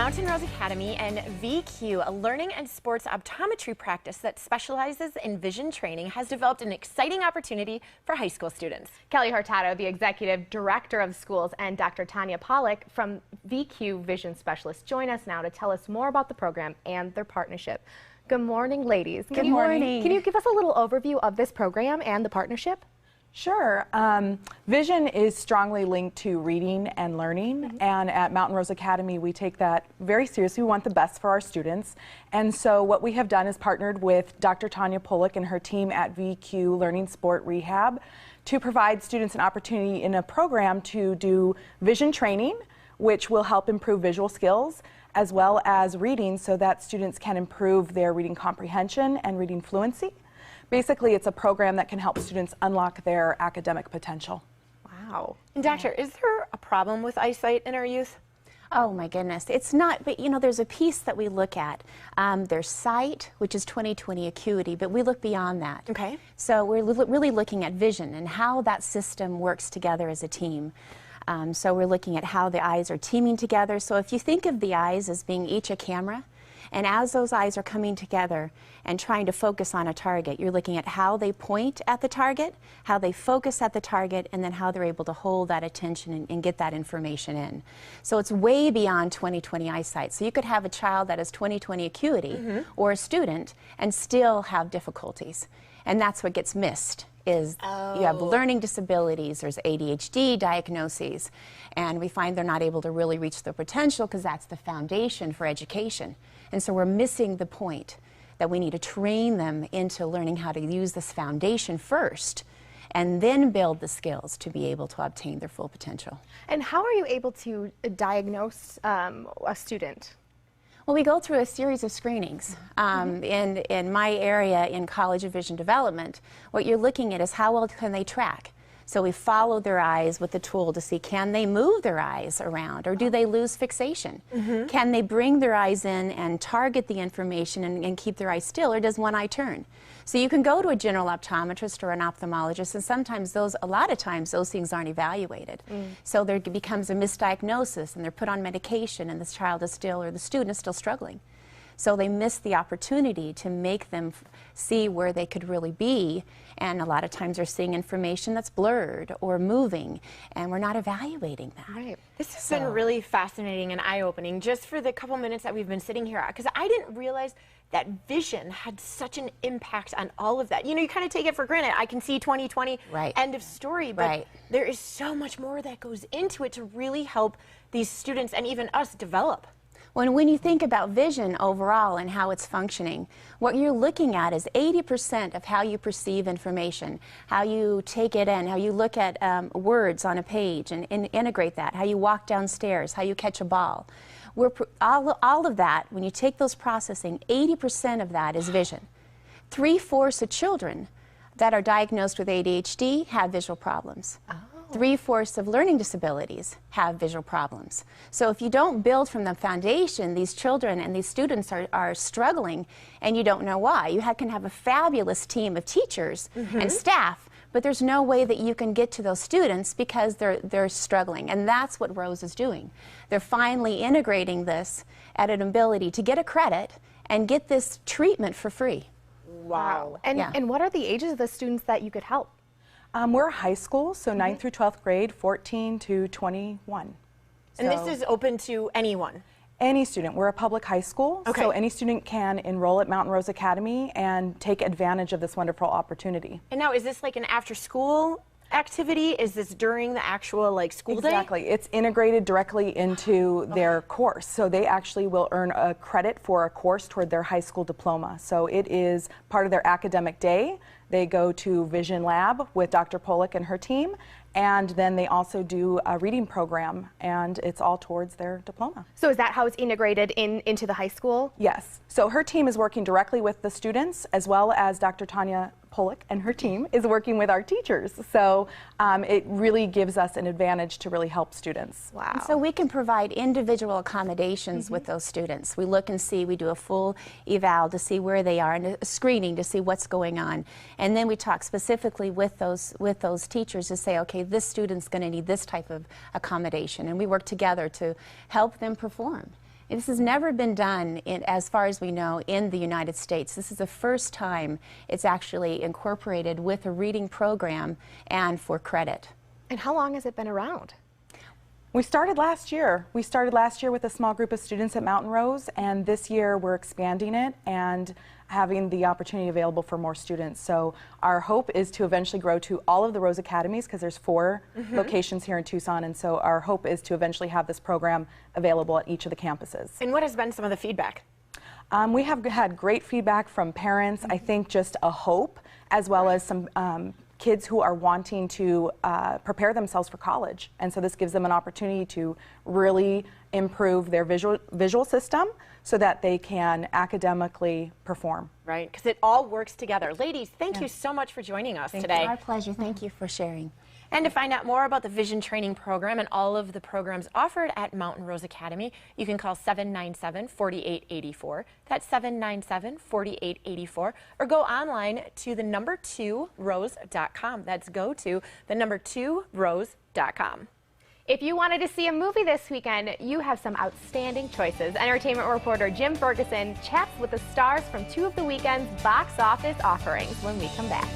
Mountain Rose Academy and VQ, a learning and sports optometry practice that specializes in vision training, has developed an exciting opportunity for high school students. Kelly Hurtado, the executive director of schools, and Dr. Tanya Pollock from VQ Vision Specialists join us now to tell us more about the program and their partnership. Good morning, ladies. Good morning. Can you give us a little overview of this program and the partnership? Sure. Vision is strongly linked to reading and learning, and at Mountain Rose Academy we take that very seriously. We want the best for our students, and so what we have done is partnered with Dr. Tanya Pollock and her team at VQ Learning Sport Rehab to provide students an opportunity in a program to do vision training, which will help improve visual skills, as well as reading so that students can improve their reading comprehension and reading fluency. Basically, it's a program that can help students unlock their academic potential. Wow. And Doctor, is there a problem with eyesight in our youth? Oh my goodness, it's not, but you know, there's a piece that we look at. There's sight, which is 20/20 acuity, but we look beyond that. Okay. So we're really looking at vision and how that system works together as a team. So we're looking at how the eyes are teaming together. So if you think of the eyes as being each a camera, and as those eyes are coming together and trying to focus on a target, you're looking at how they point at the target, how they focus at the target, and then how they're able to hold that attention and get that information in. So it's way beyond 20/20 eyesight. So you could have a child that has 20/20 acuity or a student and still have difficulties. And that's what gets missed. Is you have learning disabilities, there's ADHD diagnoses, and we find they're not able to really reach their potential because that's the foundation for education. And so we're missing the point that we need to train them into learning how to use this foundation first and then build the skills to be able to obtain their full potential. And how are you able to diagnose a student? Well, we go through a series of screenings. In my area in College of Vision Development, what you're looking at is how well can they track. So we follow their eyes with the tool to see, can they move their eyes around, or do they lose fixation? Can they bring their eyes in and target the information and keep their eyes still, or does one eye turn? So you can go to a general optometrist or an ophthalmologist, and sometimes a lot of times those things aren't evaluated. So there becomes a misdiagnosis, and they're put on medication, and this child is still, or the student is still struggling. So they miss the opportunity to make them see where they could really be, and a lot of times they're seeing information that's blurred or moving, and we're not evaluating that. Right. This has been really fascinating and eye-opening just for the couple minutes that we've been sitting here, because I didn't realize that vision had such an impact on all of that. You know, you kind of take it for granted. I can see 20/20, end of story, but there is so much more that goes into it to really help these students and even us develop. When you think about vision overall and how it's functioning, what you're looking at is 80% of how you perceive information, how you take it in, how you look at words on a page and integrate that, how you walk downstairs, how you catch a ball. All of that, when you take those processing, 80% of that is vision. 3/4 of children that are diagnosed with ADHD have visual problems. 3/4 of learning disabilities have visual problems. So if you don't build from the foundation, these children and these students are struggling, and you don't know why. You can have a fabulous team of teachers and staff, but there's no way that you can get to those students because they're struggling. And that's what Rose is doing. They're finally integrating this at an ability to get a credit and get this treatment for free. Wow. And what are the ages of the students that you could help? We're a high school, so 9th through 12th grade, 14 to 21. And this is open to anyone? Any student. We're a public high school, so any student can enroll at Mountain Rose Academy and take advantage of this wonderful opportunity. And now, is this like an after-school activity? Is this during the actual school day? Exactly. It's integrated directly into their course. So they actually will earn a credit for a course toward their high school diploma. So it is part of their academic day. They go to Vision Lab with Dr. Pollock and her team, and then they also do a reading program, and it's all towards their diploma. So is that how it's integrated into the high school? Yes. So her team is working directly with the students, as well as Dr. Tanya Pollock and her team is working with our teachers. So it really gives us an advantage to really help students. Wow. And so we can provide individual accommodations with those students. We look and see, we do a full eval to see where they are and a screening to see what's going on. And then we talk specifically with those teachers to say, okay, this student's going to need this type of accommodation. And we work together to help them perform This has never been done, as far as we know, in the United States. This is the first time it's actually incorporated with a reading program and for credit. And how long has it been around? We started last year. We started last year with a small group of students at Mountain Rose, and this year we're expanding it and having the opportunity available for more students. So our hope is to eventually grow to all of the Rose Academies, because there's 4 locations here in Tucson, and so our hope is to eventually have this program available at each of the campuses. And what has been some of the feedback? We have had great feedback from parents. I think just a hope, as well as some kids who are wanting to prepare themselves for college. And so this gives them an opportunity to really improve their visual system so that they can academically perform. Right, because it all works together. Ladies, thank you so much for joining us today. Our pleasure. Thank you for sharing. And to find out more about the Vision Training Program and all of the programs offered at Mountain Rose Academy, you can call 797-4884. That's 797-4884. Or go online to the number2rose.com. That's go to the number2rose.com. If you wanted to see a movie this weekend, you have some outstanding choices. Entertainment reporter Jim Ferguson chats with the stars from 2 of the weekend's box office offerings when we come back.